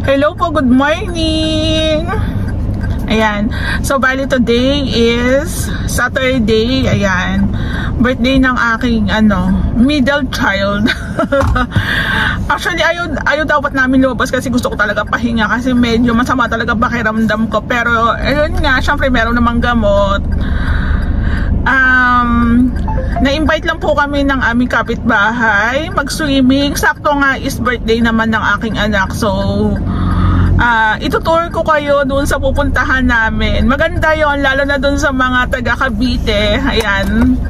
Hello po, good morning! Ayan, so bali today is Saturday, ayan, birthday ng aking middle child. Actually, ayaw dapat namin lumabas kasi gusto ko talaga pahinga kasi medyo masama talaga pakiramdam ko. Pero, ayun nga, syempre meron namang gamot. Na-invite lang po kami ng aming kapitbahay mag-swimming. Sakto nga is birthday naman ng aking anak. So, itutour ko kayo doon sa pupuntahan namin. Maganda yon, lalo na doon sa mga taga Cavite. Ayan.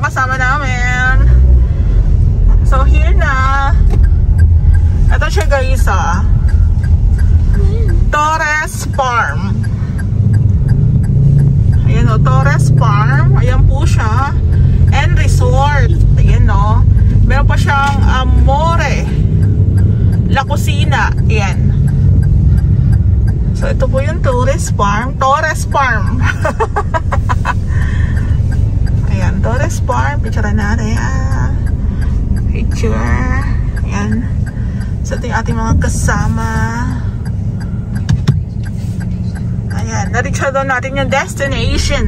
mga kasama namin. So, here na. Ito siya guys, Torres Farm. Ayan o, Torres Farm. Ayan po siya. And resort. Ayan o. Meron pa siyang Amore La Cocina. Ayan. So, ito po yung Torres Farm. Torres Farm. Ayan, Torres Farm. Picture natin. Picture. Ayan. So, ito yung ating mga kasama. Ayan. Na-reach na doon natin yung destination.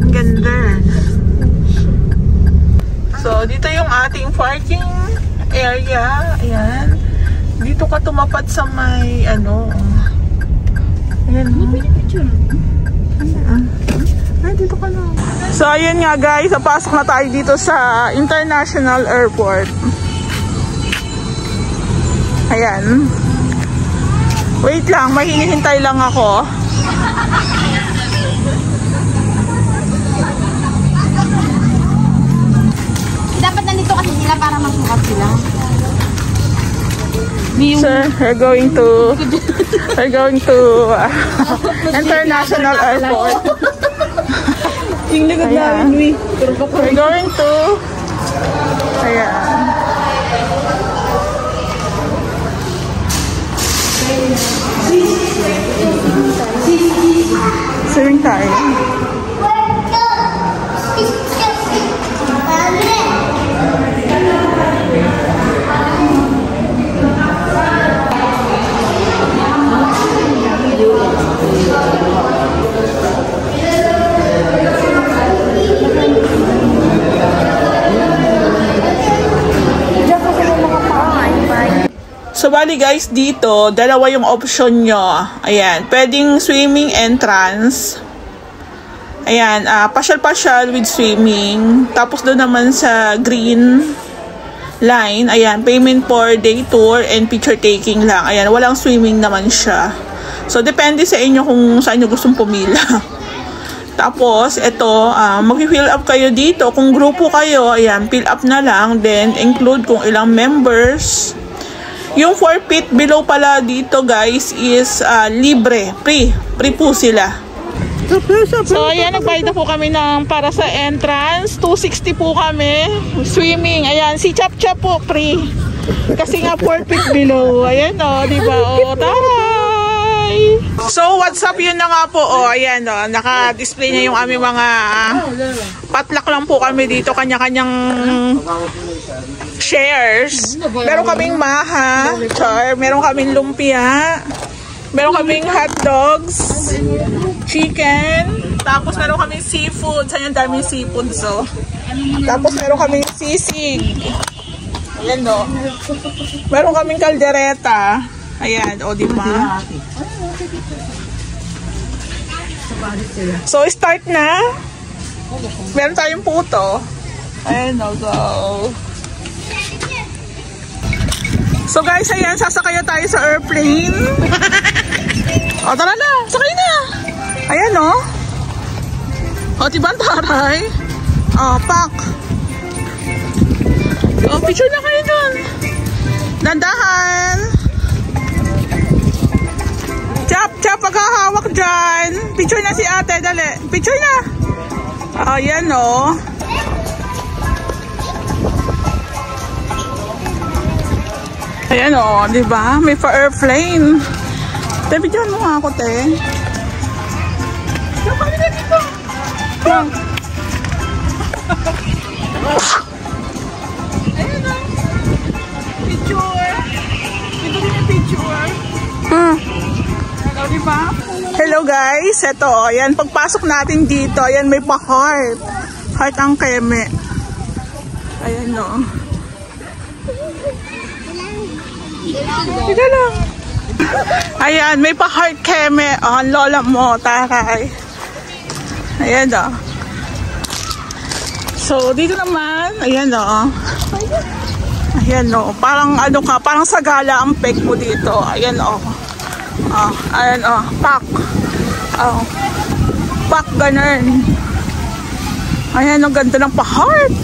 Ang ganda. So, dito yung ating parking area. Ayan. Dito ka tumapat sa may, ano. Ayan. Ay, dito ka na. So, ayan nga guys. Pasok na tayo dito sa International Airport. Ayan. Wait lang, may hinihintay lang ako. Dapat nandito kasi sila para masukat sila. Sir, we're going to International Airport. Yung likod namin, We're going to ayan. Swimming tayo. So, bali guys, dito, dalawa yung option nyo. Ayan, pwedeng swimming entrance. Ayan, pasyal-pasyal with swimming. Tapos doon naman sa green line, ayan, payment for day tour and picture taking lang. Ayan, walang swimming naman siya. So, depende sa inyo kung saan nyo gustong pumila. Tapos, ito, mag-fill up kayo dito. Kung grupo kayo, ayan, fill up na lang. Then, include kung ilang members. Yung 4 feet below pala dito guys is libre, free po sila. So ayan, nagbayad na po kami ng para sa entrance, 260 po kami. Swimming, ayan, si Chap Chap po free. Kasi nga 4 feet below, ayan o, diba o, taray! So what's up, yun na nga po o, ayan o, naka-display niya yung aming mga patlak lang po kami dito, kanya-kanyang shares. Meron kaming maha, char, meron kaming lumpia, meron kaming hot dogs, chicken, tapos meron kaming seafood. Saan yung daming seafood, so. Tapos meron kaming sisig. Ayan, no. Meron kaming kaldereta. Ayan, o, diba? So, start na. Meron tayong puto. Ayan, no, go. So guys, ayan, sasakay na tayo sa airplane. O, tara na, sakay na. Ayan, no. O, diba, taray? O, pak. O, picture na kayo dun. Dandahan. Chap, chap, paghahawak dyan. Picture na si ate, dali. Picture na. Ayan, no. Ayan o, di ba? May pa-airplane. Te, bigyan mo nga ako, te. Diyan kami na dito. Ayan o. Picture. Ito din yung picture. Hello, di ba? Hello guys. Ito, ayan. Pagpasok natin dito, ayan, may pa-heart. Heart ang keme. Ayan o. Ito lang. Ayan, may pa-heart keme. Oh, ang lola mo, taray. Ayan o. So, dito naman, ayan o. Ayan o. Parang ano ka, parang sagala ang peg mo dito. Ayan o. Oh, ayan o. Pak. Oh. Pak, ganun. Ayan, ang ganda ng pa-heart.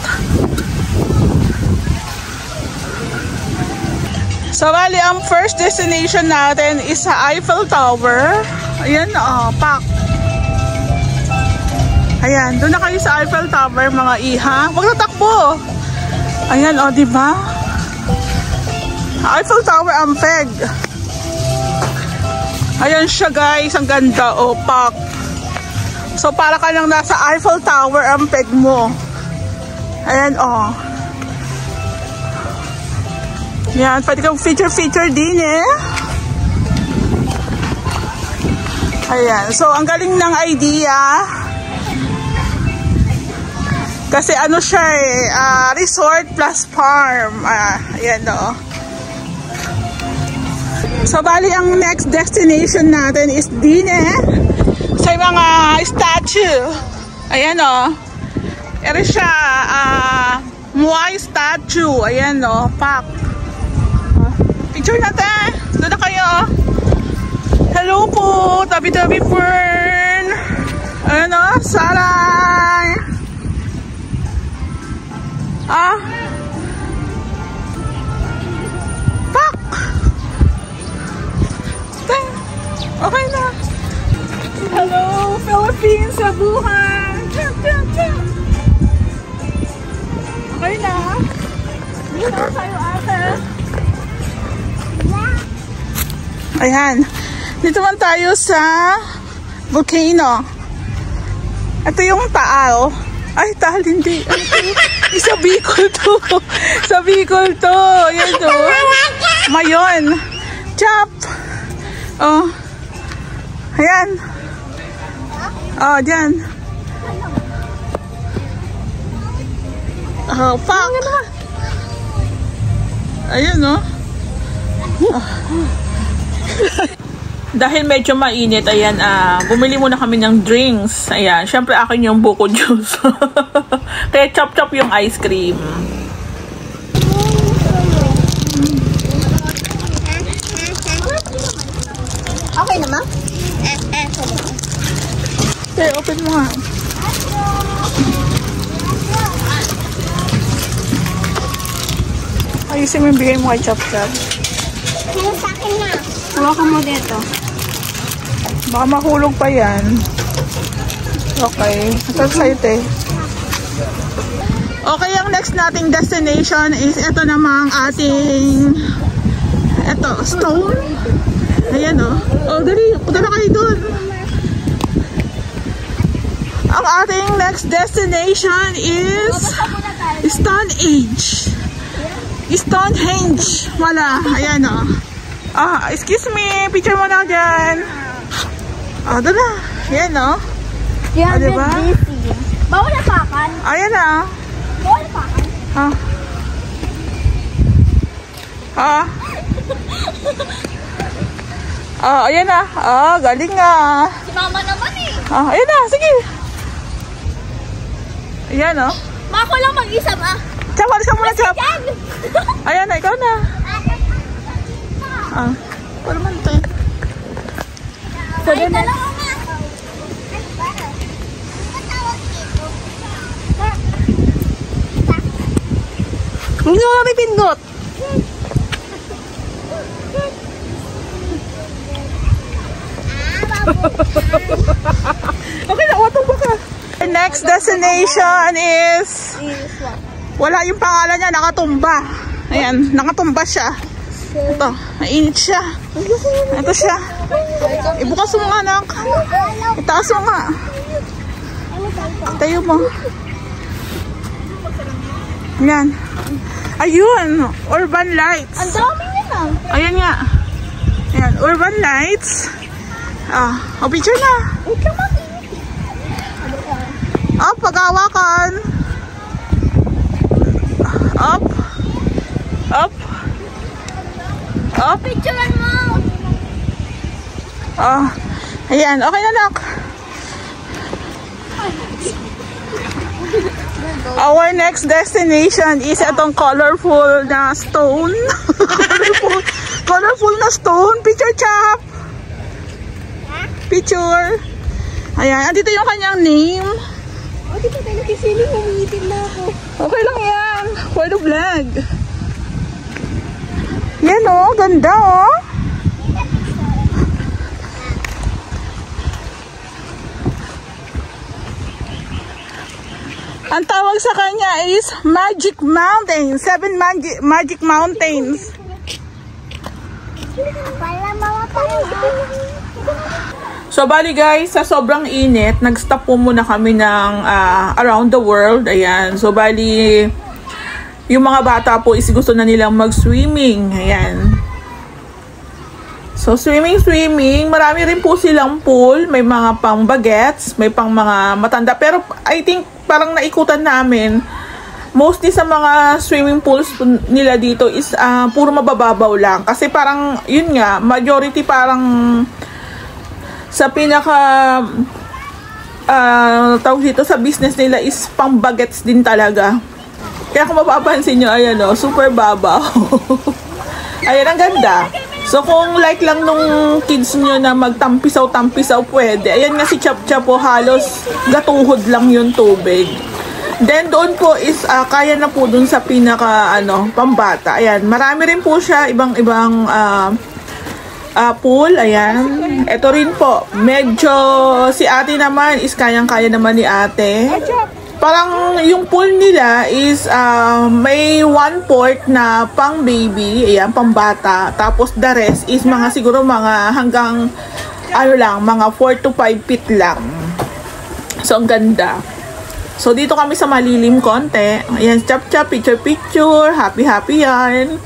So, bali, ang first destination natin is sa Eiffel Tower. Ayan, pak. Ayan, doon na kayo sa Eiffel Tower, mga iha. Huwag na takbo. Ayan, diba? Eiffel Tower, Ampeg. Ayan siya, guys. Ang ganda, pak. So, para ka lang nasa Eiffel Tower, Ampeg mo. Ayan, Yan, pwede kang feature din Ayan, so ang galing ng idea. Kasi ano siya resort plus farm. Ayan So bali ang next destination natin is din sa mga statue. Ayan Ere siya Muay statue. Ayan pak. Picture natin. Doon na kayo. Hello po, tabi-tabi Fern. Ano, Saray. Pak. Okay na. Hello, Philippines, sa buhay. Okay na. Dito tayo ate. Ayan. Dito man tayo sa volcano. Ito yung Taal. Ay, Taal hindi. Sa Bicol to. Sa Bicol to. Ayan Mayon. Chop. Ayan. Diyan. Fuck. Ayan Dahil medyo mainit, ayan, bumili muna kami ng drinks. Ayan, syempre akin yung buko juice. Kaya chop-chop yung ice cream. Okay naman? Okay, open mo nga. Ayusin mo yung bigay mo kay chop-chop. Ano sa akin na? Hawakan mo dito. Baka mahulog pa yan. Okay. Masal sa'yo Okay, ang next nating destination is ito namang ating stone. Ayan dali. Punta na kayo doon. Ang ating next destination is Stonehenge. Stonehenge. Wala. Ayan excuse me. Picture mo na dyan. Doon na. Ayan diba? Bawal na pakan. Ayan Bawal na pakan. Ayan galing Si mama naman ayan sige. Ayan Ma, ako lang mag-isa Chap, alis ka muna, Chap. Ayan ikaw na. Wala man ito Pwede na. Hindi mo kami pindot. Okay na, watong baka. The next destination is wala yung pangalan niya, nakatumba. Ayan, nakatumba siya. Ito, mainit siya. Ito siya. Ibukas mo nga, anak. Itaas mo nga. Tayo mo. Ayan. Ayun, urban lights. Ang dami nila. Ayan nga. Ayan, urban lights. Picture na. Pag-awakan. Up. Picturean mo. Ayan, okay na, nak. Our next destination is itong colorful na stone. colorful na stone. Picture, Chap. Picture. Ayan, andito yung kanyang name. Bakit pa tayo nagkisiling? Umiitin na ako. Okay lang yan. For the vlog. Yan oh, ganda oh. Ang tawag sa kanya is Magic Mountain. 7 Magic Mountains. So bali guys, sa sobrang init, nag-stop po muna kami ng around the world. Ayan. So bali, yung mga bata po is gusto na nilang mag-swimming. Ayan. So swimming. Marami rin po silang pool. May mga pang bagets, may pang mga matanda. Pero I think parang naikutan namin, mostly sa mga swimming pools nila dito is puro mabababaw lang. Kasi parang, yun nga, majority parang sa pinaka tawag dito sa business nila is pang bagets din talaga. Kaya kung mapapansin nyo, ayan o, super babaw. Ayan, ang ganda. So kung like lang nung kids nyo na magtampisaw-tampisaw, pwede. Ayan nga si Chap-Chap po, halos gatuhod lang yung tubig. Then doon po is kaya na po dun sa pinaka pambata. Ayan, marami rin po siya ibang-ibang pool. Ayan. Ito rin po, medyo si ate naman is kayang-kaya naman ni ate. Parang yung pool nila is may 1/4 na pang baby, ayan, pang bata. Tapos the rest is mga siguro mga hanggang mga 4 to 5 feet lang. So ang ganda. So dito kami sa malilim konti. Ayan, Chap-Chap, picture, happy yan.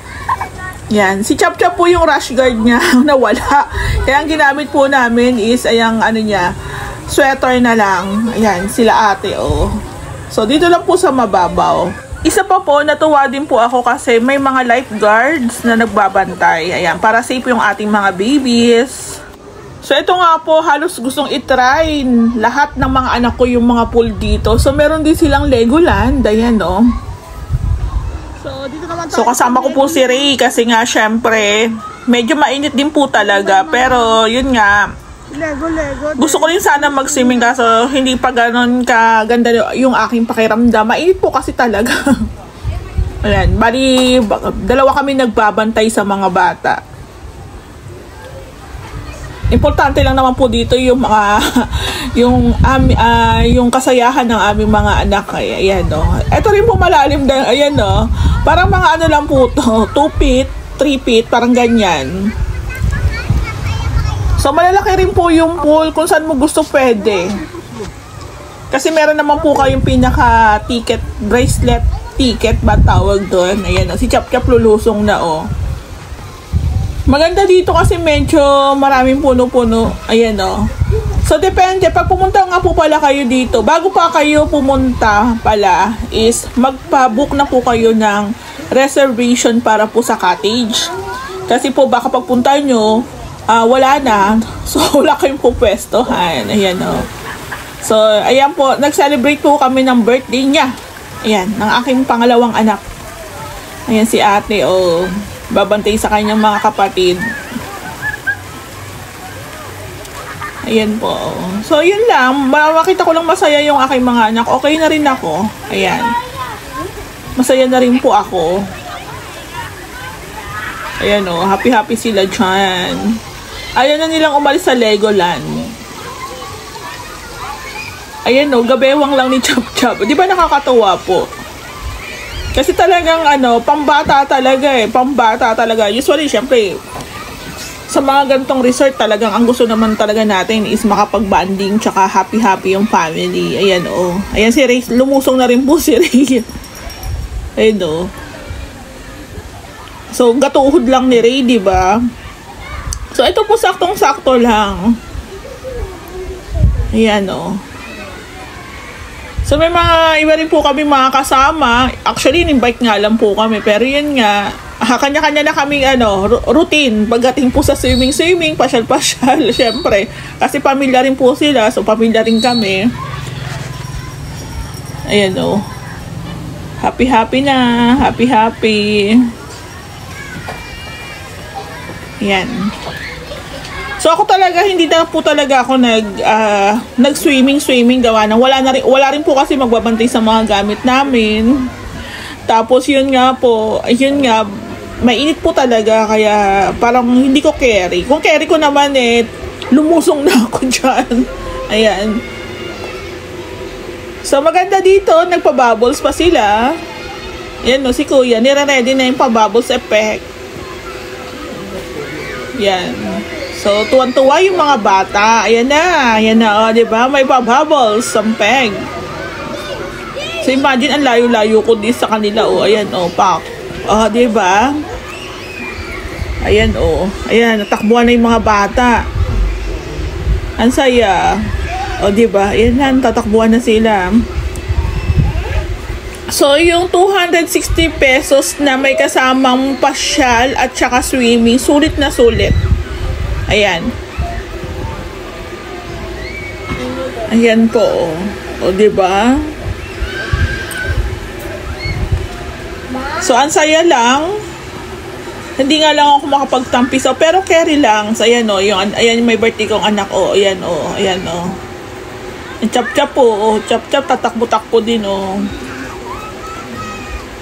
Yan, si Chap-Chap po yung rash guard niya nawala. Kaya ang ginamit po namin is ayang niya, sweater na lang. Ayan, sila ate oh. So, dito lang po sa mababaw. Isa pa po, natuwa din po ako kasi may mga lifeguards na nagbabantay. Ayan, para safe yung ating mga babies. So, ito nga po, halos gustong itry lahat ng mga anak ko yung mga pool dito. So, meron din silang Legoland. Ayan, no? So, dito naman tayo. So, kasama ko po si Ray kasi nga, syempre, medyo mainit din po talaga. Pero, yun nga, Lego. Gusto ko rin sana mag-swimming kaso hindi pa ganon kaganda yung aking pakiramdam. Mainit po kasi talaga. Ayan, bali dalawa kami nagbabantay sa mga bata. Importante lang naman po dito yung mga yung kasayahan ng aming mga anak. Ayan no. Ito rin po malalim din. Ayan no. Parang mga lang po to, 2 feet, 3 feet, parang ganyan. So, malalaki rin po yung pool kung saan mo gusto pwede. Kasi meron naman po kayong pinaka-ticket, bracelet ticket ba tawag doon. Ayan, si Chap-Chap lulusong na, oh. Maganda dito kasi medyo maraming puno-puno. Ayan, oh. So, depende. Pag pumunta nga po pala kayo dito, bago pa kayo pumunta pala, is magpa-book na po kayo ng reservation para po sa cottage. Kasi po, baka pagpunta nyo, wala na. So, wala kayong pupwestohan. Ayan, o. So, ayan po. Nag-celebrate po kami ng birthday niya. Ayan, ng aking pangalawang anak. Ayan si ate, o. Babantay sa kanyang mga kapatid. Ayan po. So, yun lang. Makita ko lang masaya yung aking mga anak. Okay na rin ako. Ayan. Masaya na rin po ako. Ayan, o. Happy sila dyan. Ayaw na nilang umalis sa Legoland. Ayan o, gabewang lang ni Chap-Chap. Di ba nakakatawa po? Kasi talagang pambata talaga eh. Pambata talaga. Usually, syempre, sa mga ganitong resort talagang ang gusto naman talaga natin is makapag-banding tsaka happy yung family. Ayan o. Ayan si Ray. Lumusong na rin po si Ray. Ayan o. So, gatuhod lang ni Ray, di ba? So, ito po saktong-sakto lang. Ayan, o. So, may mga iba rin po kami mga kasama. Actually, in-bike nga lang po kami. Pero yun nga, kanya-kanya na kami, routine. Pagdating po sa swimming, pasyal-pasyal, syempre. Kasi pamilya rin po sila. So, pamilya rin kami. Ayan, o. Happy na. Happy. Ayan. So ako talaga hindi na po talaga ako nag-swimming gawa ng wala rin po kasi magbabantay sa mga gamit namin. Tapos yun nga, mainit po talaga kaya parang hindi ko carry. Kung carry ko naman lumusong na ako diyan. Ayan. So maganda dito, nagpa-bubbles pa sila. Yan si Kuya, nire-ready na yung pa-bubbles effect. Yan. So, tuwan-tuwa yung mga bata. Ayan na, diba? May pa-bubbles, sampeg. So, imagine, ang layo-layo ko din sa kanila, ayan, pak. Diba? Ayan, ayan, natakbuhan na yung mga bata. Ang saya. Diba? Ayan na, tatakbuhan na sila. So, yung 260 pesos na may kasamang pasyal at saka swimming, sulit na sulit. Ayan. Ayan po. Diba? So, ang saya lang. Hindi nga lang ako makapagtampisaw, pero carry lang. So, ayan ayan may birthday kong anak, ayan, ayan, Chap-chap po, chap-chap, tatakbo-takbo din,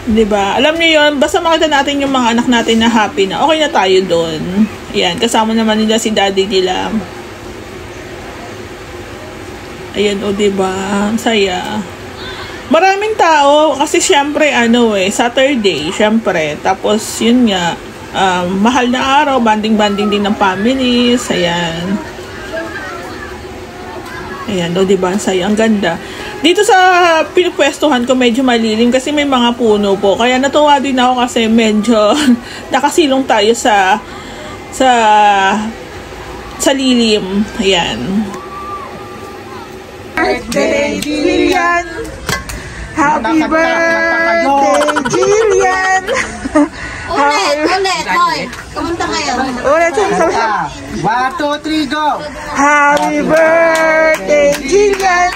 Diba? Alam niyo yun, basta makita natin yung mga anak natin na happy na, okay na tayo doon. Ayan, kasama naman nila si daddy nila. Ayan, diba? Saya. Maraming tao, kasi syempre, Saturday, syempre. Tapos, yun nga, mahal na araw, banding-banding din ng families. Ayan. Ayan, diba? Saya, ang ganda. Dito sa pinupwestuhan ko medyo malilim kasi may mga puno po. Kaya natuwa din ako kasi medyo nakasilong tayo sa lilim. Ayan. Birthday, Jillian! Happy birthday, Jillian! Ulit, hoy. Kamunta kayo. Ulit, 1, 2, 3, go! Happy birthday, Jillian!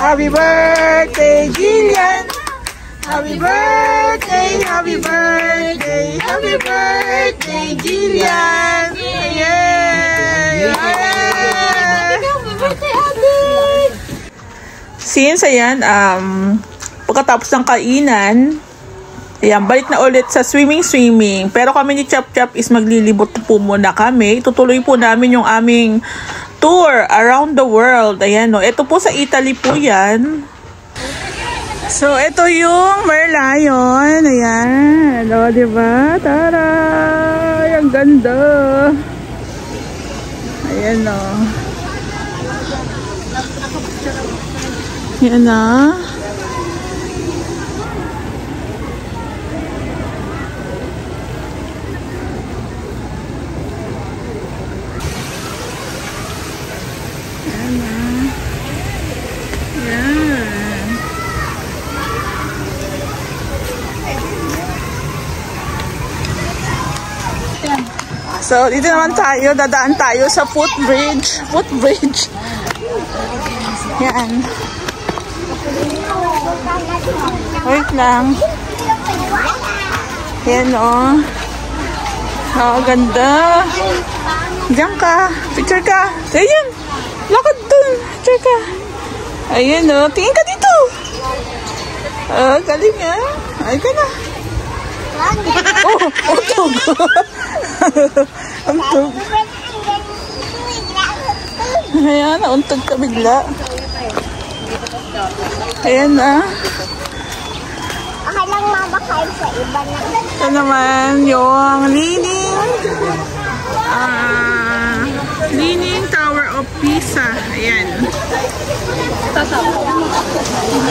Happy birthday, Jillian! Happy birthday, happy birthday, happy birthday, Jillian! Yay! Happy birthday, Ate! Since, ayan, pagkatapos ng kainan, ayan, balik na ulit sa swimming. Pero kami ni Chap Chap is maglilibot po muna kami. Tutuloy po namin yung aming tour around the world. Ayan, ito po sa Italy po yan. So, ito yung Merlion. Ayan. Diba? Tara! Ang ganda. Ayan, Ayan, So, dito naman tayo, dadaan tayo sa footbridge. Yan. Wait lang. Yan, ganda. Diyan ka. Picture ka. Ayan. Lakad dun. Picture ka. Ayan, tingin ka dito. Galing, Ay ka na. Tug. Ang tug. Ayan, nauntog ka bigla. Ayan, Okay lang, mama, kain sa iba na. Ito naman yung Leaning Tower of Pisa. Ayan.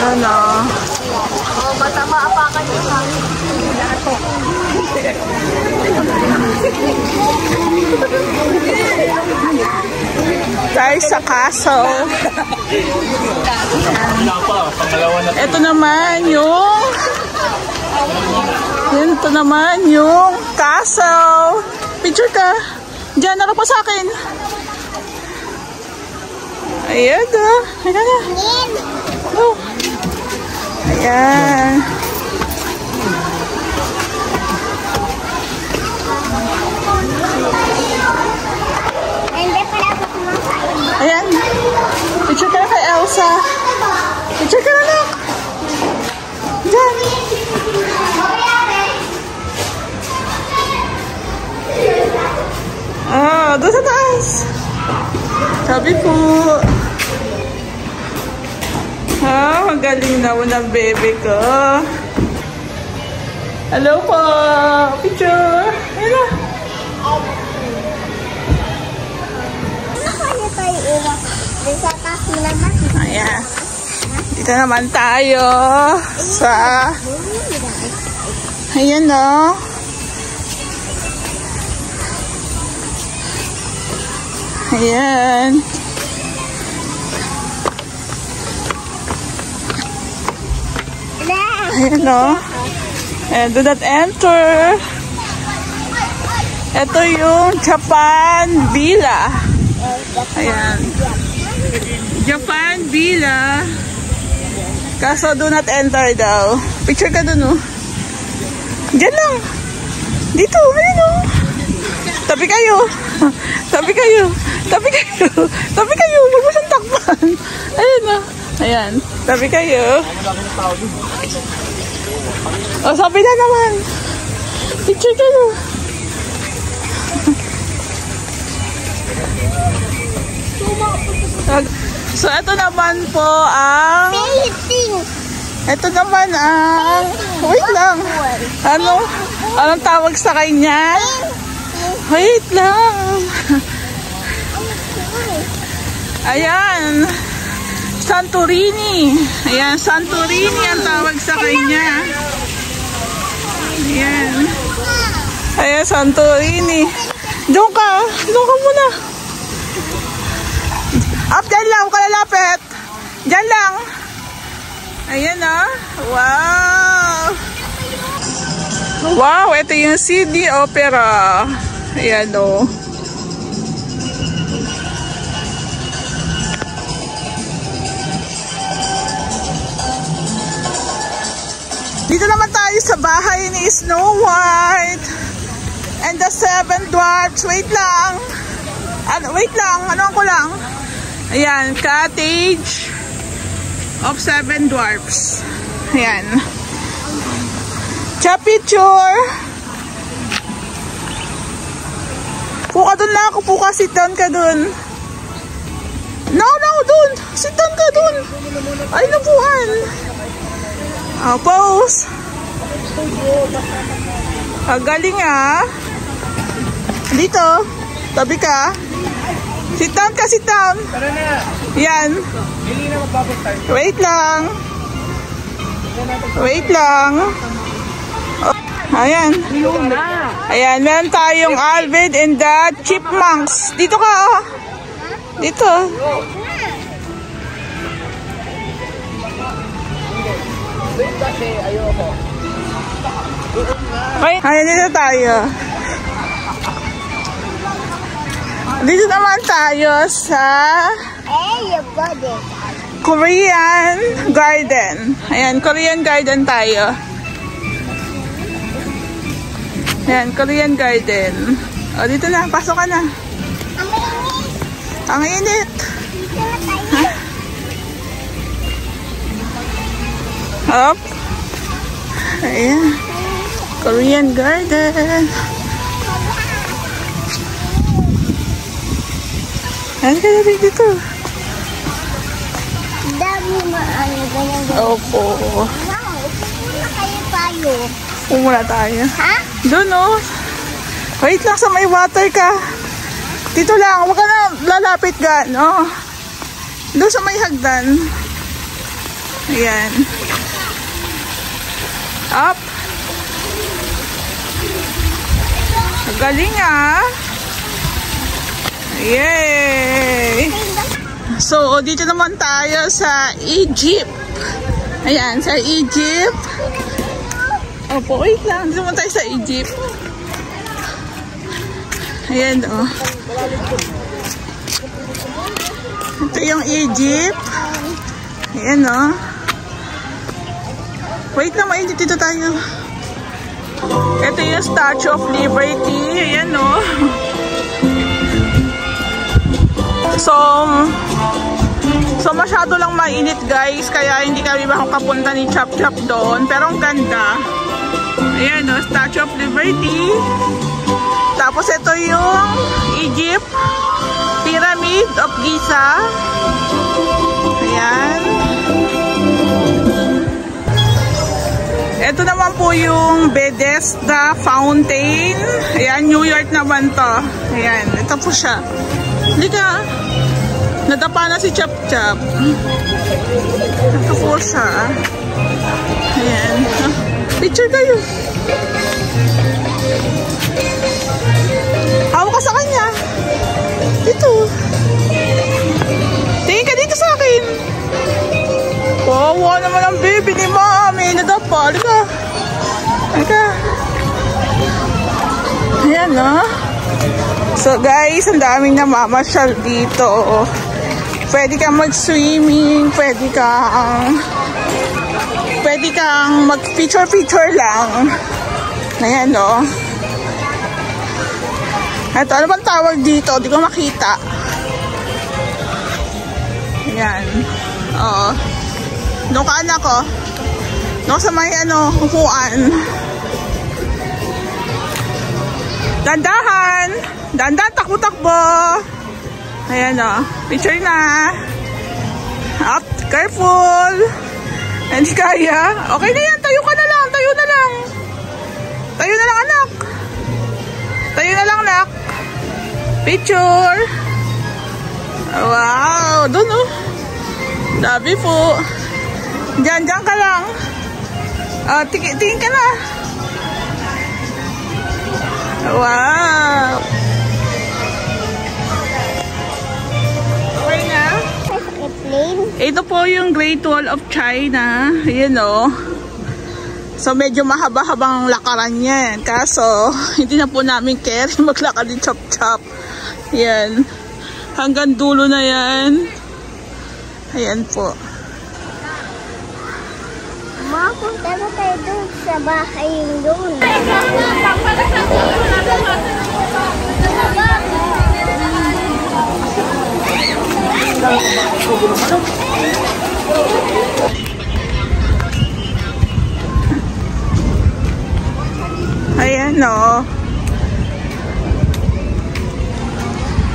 Ano? Basta maapakan yung hangin. Tayo sa castle. Ito naman yung castle. Picture ka. Diyan, naro pa sa akin. Ayan, Ayan na. Ayan. baby po. Ha, magaling naman ang baby ko. Hello po. Picture. Hello. Ano tayo iwan? Sa kasi naman. Ayan. Dito naman tayo sa... Ayan o. Ayan. Ayan o. And do not enter. Ito yung Japan Villa. Ayan. Japan Villa. Kaso do not enter daw. Picture ka dun, oh. Diyan lang. Dito, ayun, oh. Tabi kayo. Tabi kayo. Tabi kayo. Tabi kayo. Huwag mo siyang takpan. Ayun, oh. Ayan. Tabi kayo. O, sabi na naman. Picture kayo. So, ito naman po ang... Ito naman ang... Wait lang. Anong tawag sa kanya? Wait lang. Ayan. Santorini. Ayan, Santorini ang tawag sa kanya. Ayan. Ayan, Santorini. Doon ka muna. Up, dyan lang. Huwag ka lalapit. Dyan lang. Ayan, ah. Wow. Wow, ito yung Sydney Opera. Ayan, oh. Dito naman tayo sa bahay ni Snow White and the Seven Dwarfs. Wait lang. Wait lang. Ano ko lang? Ayan, cottage of Seven Dwarfs. Ayan. Cha picture. Puka dun lang ako. Puka, sit down ka dun. No, dun. Sit down ka dun. Ay, nabuhan. Pose. Galing, ah. Dito. Tabi ka. Sit down ka, sit down. Yan. Wait lang. Wait lang. Oh, ayan. Ayan, meron tayong Alvin and the Chipmunks. Dito ka, oh. Dito. Ayan, dito tayo. Dito naman tayo sa Korean Garden. Ayan, Korean Garden tayo. Ayan, Korean Garden. O, dito na. Pasok ka na. Ang init. Ha? Up. Ayan. Korean Garden. Ano ka na dito? Dami ganyan. Opo. Wow, muna kayo tayo. Umuna tayo. Ha? Doon, oh. Wait lang sa may water ka. Dito lang. Huwag ka na lalapit ka. No? Doon sa may hagdan. Ayan. Up. Galing, ah. Yay! So, dito naman tayo sa Egypt. Ayan, sa Egypt. Opo, wait lang. Dito naman tayo sa Egypt. Ayan, oh. Ito yung Egypt. Ayan, oh. Wait lang, mainit dito tayo. Ito yung Statue of Liberty. Ayan, oh. So masyado lang mainit, guys, kaya hindi kami makakapunta ni Chop Chop doon, pero ang ganda. Ayan, no, Statue of Liberty. Tapos ito yung Egypt, Pyramid of Giza. Ayan. Ito naman po yung Bethesda Fountain. Ayan, New York naman to. Ayan, ito po siya. Hindi ka. Nadapa na si Chap Chap. Ito po siya. Ayan. Picture tayo. Hawak ka sa kanya. Dito. Tingin ka dito sa akin. Wawa naman ang baby ni Mami. Nadapa. Halika. Halika. Ayan, no? So, guys, ang daming namamasyal dito. Pwede kang mag-swimming. Pwede kang mag-picture-picture lang. Ayan, no? Ito, ano bang tawag dito? Di ko makita. Ayan. Oo. Doon ka, anak ko. Doon sa may, upuan. Dandahan! Dandahan, takbo-takbo! Ayan, o. Picture na. Up, careful! Hindi kaya. Okay na yan, tayo ka na lang, tayo na lang. Tayo na lang, anak. Tayo na lang, anak. Picture. Wow, doon, oh. Labi po. Diyan ka lang. Tingin ka na. Wow. Okay na? Ito po yung Great Wall of China. Ayan, oh. So, medyo mahaba-habang lakaran yan. Kaso, hindi na po namin carry maglakad din chop-chop. Ayan. Hanggang dulo na yan. Ayan po. Ma, punta na tayo doon sa bahay yung doon. Ayan, no.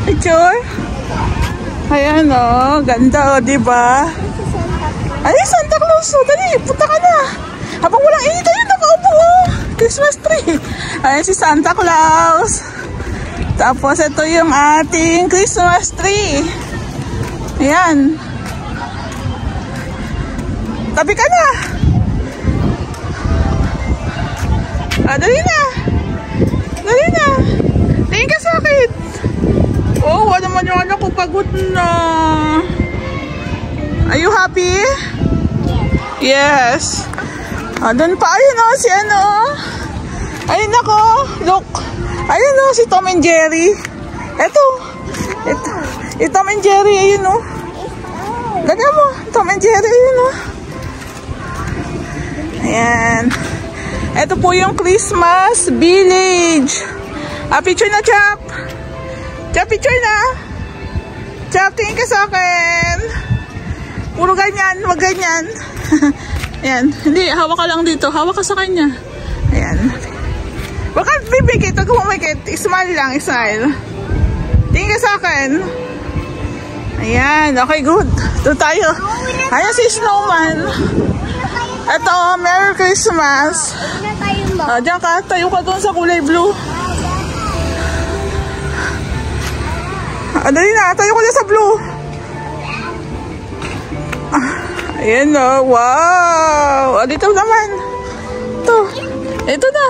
Picture. Ayan, no. Ganda, o, diba? Ay, Santa Claus, o. Dali, punta ka na. Habang walang init, ayun, nakaupo, o. Christmas tree. Ayan si Santa Claus. Tapos, ito yung ating Christmas tree. Ayan. Tabi ka na. Dali na. Dali na. Tingin ka sa akin. Oh, ano naman yung anak ko, pagod na. Are you happy? Yes. Doon pa, ayun o, si ano. Ayun ako, look. Ayun o, si Tom and Jerry. Ito. Tom and Jerry, ayun o. Lagyan mo, Tom and Jerry, ayun o. Ayan. Ito po yung Christmas Village. Picture na, Chap. Chap, picture na. Chap, tingin ka sa akin. Puro ganyan, wag ganyan. Ayan, hindi, hawak ka lang dito. Hawak ka sa kanya. Ayan. Wag ka bibigit, wag kumamikit. Smile lang, smile. Tingin ka sa akin. Ayan, okay, good. Doon tayo. Ayan si Snowman. Ito, Merry Christmas. Diyan ka, tayo ka doon sa kulay blue. Dali na, tayo ka dyan sa blue. Ayan o, wow. Dito naman. Ito na.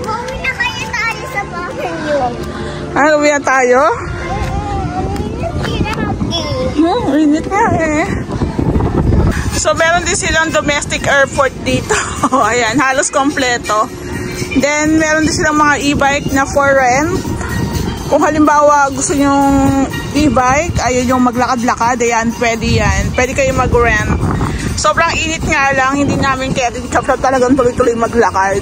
Mauwi na kayo tayo sa bahay yun. Uwi na tayo? Init nga eh. So, meron din silang domestic airport dito. Ayan, halos kompleto. Then, meron din silang mga e-bike na for rent. Kung halimbawa gusto nyong e-bike, ayun yung maglakad-lakad, ayan, pwede yan. Pwede kayo mag-rent. Sobrang init nga lang, hindi namin kaya din talagang tuloy-tuloy maglakad.